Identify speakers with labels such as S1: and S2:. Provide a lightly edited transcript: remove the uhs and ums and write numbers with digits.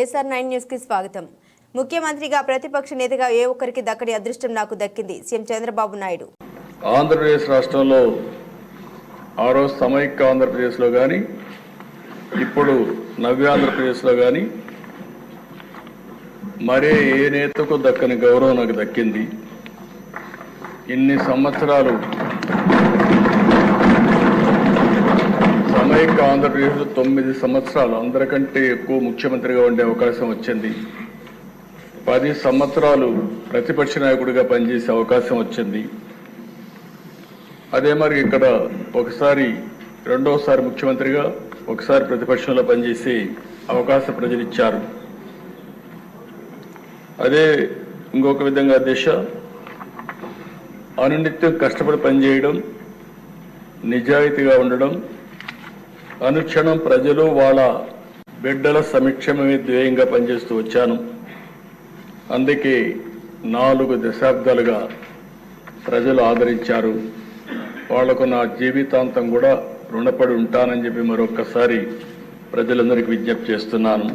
S1: SR9 news కి స్వాగతం. ముఖ్యమంత్రిగా ప్రతిపక్ష నేతగా ఏ ఒక్కరికి దక్కని అదృష్టం నాకు దక్కింది. సీఎం చంద్రబాబు నాయుడు.
S2: ఆంధ్రప్రదేశ్ రాష్ట్రంలో ఆరో సమైక్య ఆంధ్రప్రదేశ్లో కానీ ఇప్పుడు నవ్య ఆంధ్రప్రదేశ్లో కానీ మరే ఏ నేతకు దక్కని గౌరవం నాకు దక్కింది. ఇన్ని సంవత్సరాలు సమైక్య ఆంధ్రప్రదేశ్లో 9 సంవత్సరాలు అందరికంటే ఎక్కువ ముఖ్యమంత్రిగా ఉండే అవకాశం వచ్చింది. 10 సంవత్సరాలు ప్రతిపక్ష నాయకుడిగా పనిచేసే అవకాశం వచ్చింది. అదే మరి ఇక్కడ ఒకసారి రెండోసారి ముఖ్యమంత్రిగా ఒకసారి ప్రతిపక్షంలో పనిచేసే అవకాశం ప్రజలు ఇచ్చారు. అదే ఇంకొక విధంగా దిశ అనునిత్యం కష్టపడి పనిచేయడం, నిజాయితీగా ఉండడం, అనుక్షణం ప్రజలు వాళ్ళ బిడ్డల సంక్షేమమే ధ్యేయంగా పనిచేస్తూ వచ్చాను. అందుకే 4 దశాబ్దాలుగా ప్రజలు ఆదరించారు. వాళ్లకు నా జీవితాంతం కూడా రుణపడి ఉంటానని చెప్పి మరొక్కసారి ప్రజలందరికీ విజ్ఞప్తి చేస్తున్నాను.